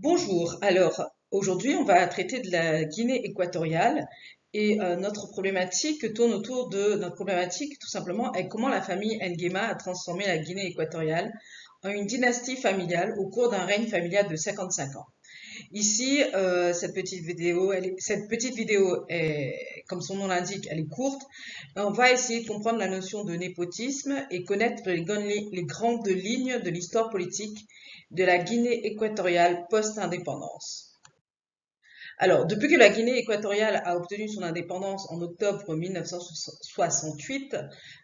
Bonjour, alors aujourd'hui on va traiter de la Guinée équatoriale et notre problématique tourne autour de notre problématique tout simplement est comment la famille Nguema a transformé la Guinée équatoriale en une dynastie familiale au cours d'un règne familial de 55 ans. Ici, cette petite vidéo est, comme son nom l'indique, elle est courte. On va essayer de comprendre la notion de népotisme et connaître les grandes lignes de l'histoire politique de la Guinée équatoriale post-indépendance. Alors, depuis que la Guinée équatoriale a obtenu son indépendance en octobre 1968,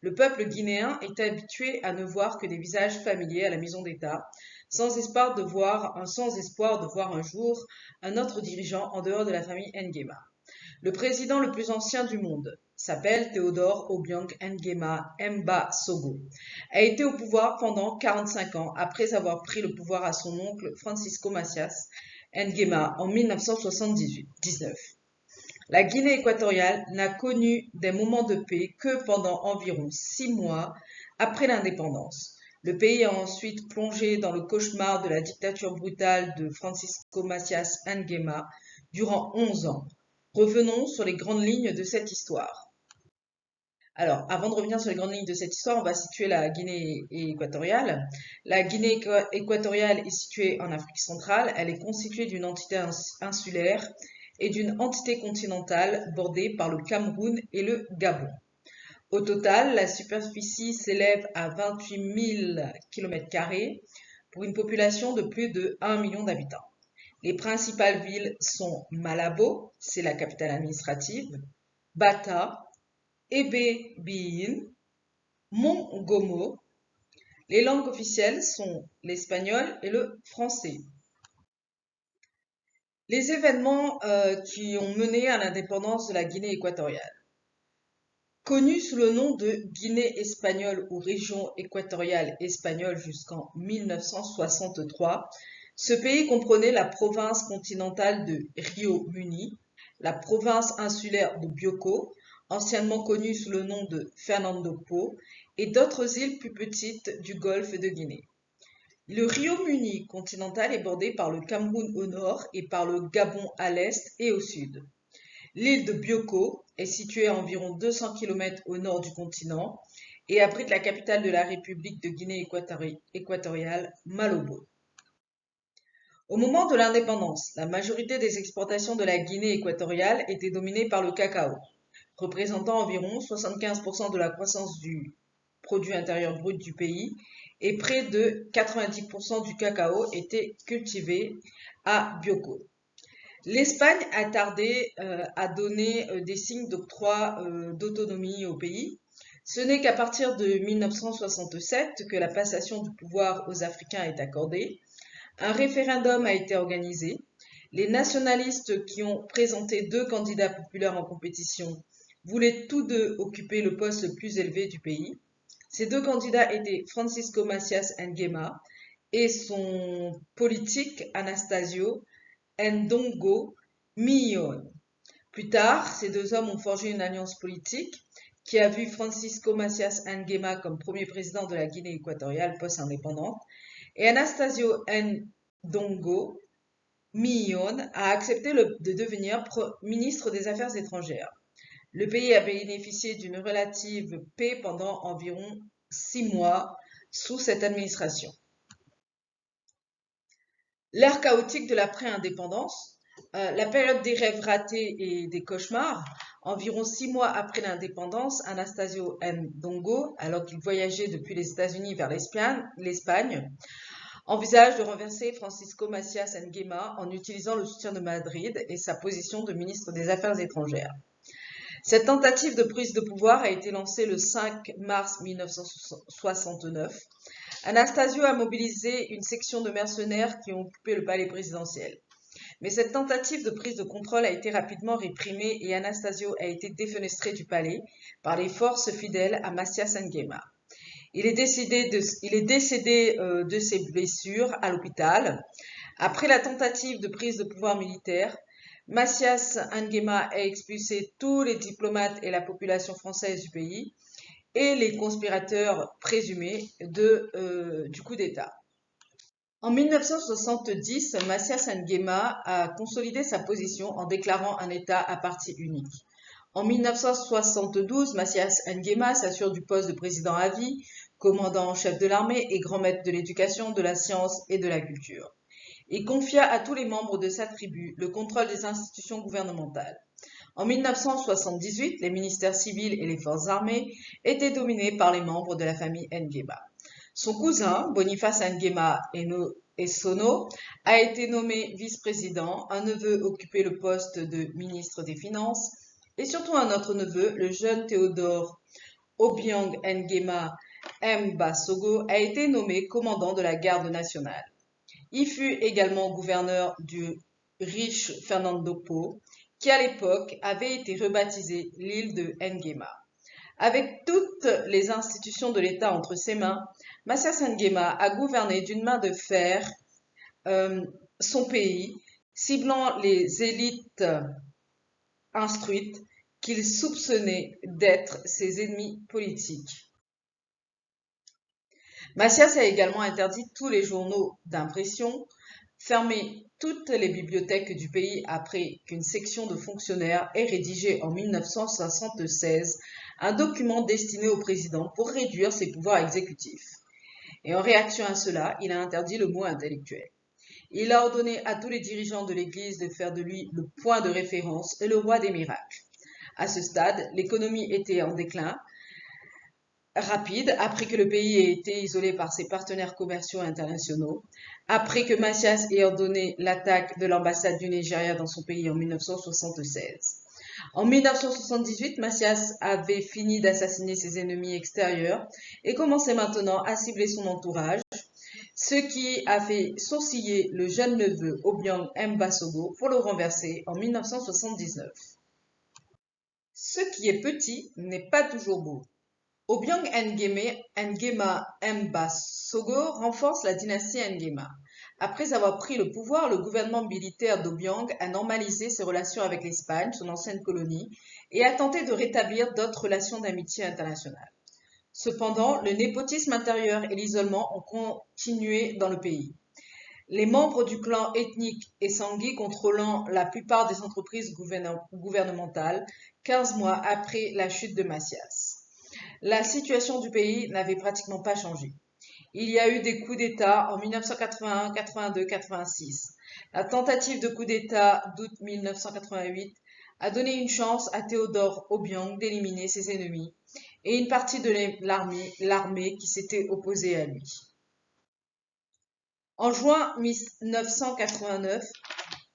le peuple guinéen est habitué à ne voir que des visages familiers à la maison d'État, sans espoir de voir un jour un autre dirigeant en dehors de la famille Nguema. Le président le plus ancien du monde s'appelle Théodore Obiang Nguema Mba Sogo, a été au pouvoir pendant 45 ans après avoir pris le pouvoir à son oncle Francisco Macias Nguema en 1979. La Guinée équatoriale n'a connu des moments de paix que pendant environ 6 mois après l'indépendance. Le pays a ensuite plongé dans le cauchemar de la dictature brutale de Francisco Macias Nguema durant 11 ans. Revenons sur les grandes lignes de cette histoire. Alors, avant de revenir sur les grandes lignes de cette histoire, on va situer la Guinée équatoriale. La Guinée équatoriale est située en Afrique centrale. Elle est constituée d'une entité insulaire et d'une entité continentale bordée par le Cameroun et le Gabon. Au total, la superficie s'élève à 28 000 km² pour une population de plus de 1 million d'habitants. Les principales villes sont Malabo, c'est la capitale administrative, Bata, Ebe-Biyin, Mongomo. Les langues officielles sont l'espagnol et le français. Les événements qui ont mené à l'indépendance de la Guinée équatoriale. Connue sous le nom de Guinée espagnole ou région équatoriale espagnole jusqu'en 1963, ce pays comprenait la province continentale de Rio Muni, la province insulaire de Bioko, anciennement connue sous le nom de Fernando Po, et d'autres îles plus petites du golfe de Guinée. Le Rio Muni continental est bordé par le Cameroun au nord et par le Gabon à l'est et au sud. L'île de Bioko est située à environ 200 km au nord du continent et abrite la capitale de la République de Guinée équatoriale, Malabo. Au moment de l'indépendance, la majorité des exportations de la Guinée équatoriale étaient dominées par le cacao, représentant environ 75% de la croissance du produit intérieur brut du pays, et près de 90% du cacao était cultivé à Bioko. L'Espagne a tardé à donner des signes d'octroi d'autonomie au pays. Ce n'est qu'à partir de 1967 que la passation du pouvoir aux Africains est accordée. Un référendum a été organisé. Les nationalistes qui ont présenté deux candidats populaires en compétition voulaient tous deux occuper le poste le plus élevé du pays. Ces deux candidats étaient Francisco Macias Nguema et son politique Anastasio Ndongo Miyón. Plus tard, ces deux hommes ont forgé une alliance politique qui a vu Francisco Macias Nguema comme premier président de la Guinée équatoriale post-indépendante et Anastasio Ndongo Miyón a accepté de devenir ministre des Affaires étrangères. Le pays a bénéficié d'une relative paix pendant environ 6 mois sous cette administration. L'ère chaotique de l'après-indépendance, la période des rêves ratés et des cauchemars. Environ 6 mois après l'indépendance, Anastasio Ndongo, alors qu'il voyageait depuis les États-Unis vers l'Espagne, envisage de renverser Francisco Macias Nguema en utilisant le soutien de Madrid et sa position de ministre des Affaires étrangères. Cette tentative de prise de pouvoir a été lancée le 5 mars 1969. Anastasio a mobilisé une section de mercenaires qui ont occupé le palais présidentiel. Mais cette tentative de prise de contrôle a été rapidement réprimée et Anastasio a été défenestré du palais par les forces fidèles à Macias Nguema. Il est décédé de ses blessures à l'hôpital. Après la tentative de prise de pouvoir militaire, Macias Nguema a expulsé tous les diplomates et la population française du pays et les conspirateurs présumés du coup d'État. En 1970, Macias Nguema a consolidé sa position en déclarant un État à parti unique. En 1972, Macias Nguema s'assure du poste de président à vie, commandant en chef de l'armée et grand maître de l'éducation, de la science et de la culture. Il confia à tous les membres de sa tribu le contrôle des institutions gouvernementales. En 1978, les ministères civils et les forces armées étaient dominés par les membres de la famille Nguema. Son cousin, Boniface Nguema Essono, a été nommé vice-président, un neveu occupait le poste de ministre des Finances, et surtout un autre neveu, le jeune Théodore Obiang Nguema Mbasogo, a été nommé commandant de la garde nationale. Il fut également gouverneur du riche Fernando Po, qui à l'époque avait été rebaptisé l'île de Nguema. Avec toutes les institutions de l'État entre ses mains, Macias Nguema a gouverné d'une main de fer son pays, ciblant les élites instruites qu'il soupçonnait d'être ses ennemis politiques. Macias a également interdit tous les journaux d'impression, fermé toutes les bibliothèques du pays après qu'une section de fonctionnaires ait rédigé en 1976 un document destiné au président pour réduire ses pouvoirs exécutifs. Et en réaction à cela, il a interdit le mot intellectuel. Il a ordonné à tous les dirigeants de l'Église de faire de lui le point de référence et le roi des miracles. À ce stade, l'économie était en déclin rapide après que le pays ait été isolé par ses partenaires commerciaux internationaux, après que Macias ait ordonné l'attaque de l'ambassade du Nigeria dans son pays en 1976. En 1978, Macias avait fini d'assassiner ses ennemis extérieurs et commençait maintenant à cibler son entourage, ce qui a fait sourciller le jeune neveu Obiang Mbasogo pour le renverser en 1979. Ce qui est petit n'est pas toujours beau. Obiang Nguema Mbasogo renforce la dynastie Nguema. Après avoir pris le pouvoir, le gouvernement militaire d'Obiang a normalisé ses relations avec l'Espagne, son ancienne colonie, et a tenté de rétablir d'autres relations d'amitié internationale. Cependant, le népotisme intérieur et l'isolement ont continué dans le pays. Les membres du clan ethnique Essangui contrôlant la plupart des entreprises gouvernementales 15 mois après la chute de Macias. La situation du pays n'avait pratiquement pas changé. Il y a eu des coups d'État en 1981, 82, 86. La tentative de coup d'État d'août 1988 a donné une chance à Théodore Obiang d'éliminer ses ennemis et une partie de l'armée qui s'était opposée à lui. En juin 1989,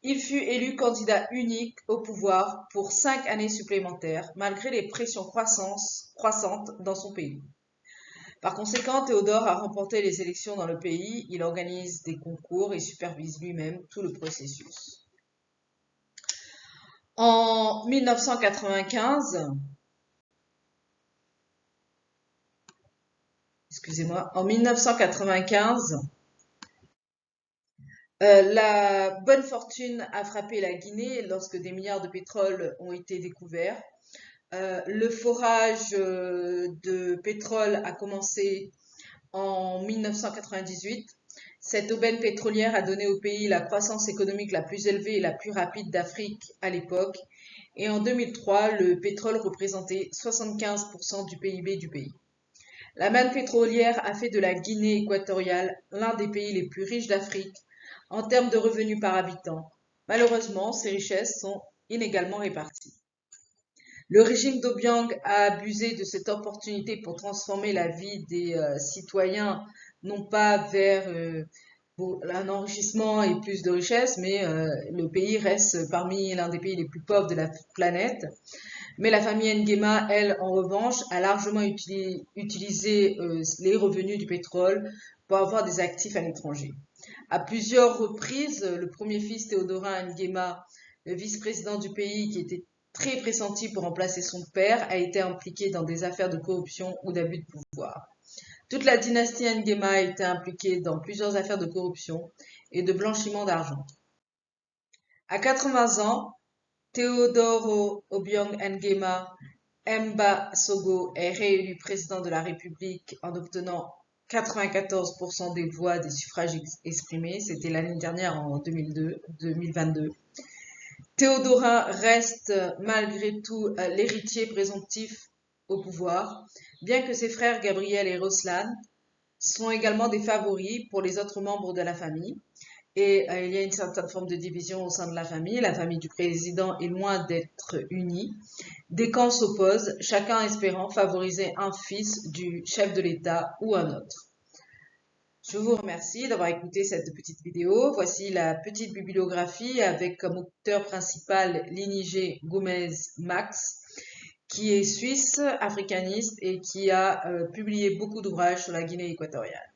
il fut élu candidat unique au pouvoir pour 5 années supplémentaires, malgré les pressions croissantes dans son pays. Par conséquent, Théodore a remporté les élections dans le pays, il organise des concours et supervise lui-même tout le processus. En 1995, la bonne fortune a frappé la Guinée lorsque des milliards de pétrole ont été découverts. Le forage de pétrole a commencé en 1998. Cette aubaine pétrolière a donné au pays la croissance économique la plus élevée et la plus rapide d'Afrique à l'époque. Et en 2003, le pétrole représentait 75% du PIB du pays. La manne pétrolière a fait de la Guinée équatoriale l'un des pays les plus riches d'Afrique en termes de revenus par habitant. Malheureusement, ces richesses sont inégalement réparties. Le régime d'Obiang a abusé de cette opportunité pour transformer la vie des citoyens, non pas vers un enrichissement et plus de richesses, mais le pays reste parmi l'un des pays les plus pauvres de la planète. Mais la famille Nguema, elle, en revanche, a largement utilisé les revenus du pétrole pour avoir des actifs à l'étranger. À plusieurs reprises, le premier fils Théodorin Nguema, le vice-président du pays qui était très pressenti pour remplacer son père, a été impliqué dans des affaires de corruption ou d'abus de pouvoir. Toute la dynastie Nguema a été impliquée dans plusieurs affaires de corruption et de blanchiment d'argent. À 80 ans, Théodore Obiang Nguema Mbasogo est réélu président de la République en obtenant 94% des voix des suffrages exprimés. C'était l'année dernière en 2022. Théodora reste malgré tout l'héritier présomptif au pouvoir, bien que ses frères Gabriel et Ruslan sont également des favoris pour les autres membres de la famille. Et il y a une certaine forme de division au sein de la famille. La famille du président est loin d'être unie. Des camps s'opposent, chacun espérant favoriser un fils du chef de l'État ou un autre. Je vous remercie d'avoir écouté cette petite vidéo. Voici la petite bibliographie avec comme auteur principal Linigé Gómez Max, qui est suisse, africaniste et qui a publié beaucoup d'ouvrages sur la Guinée équatoriale.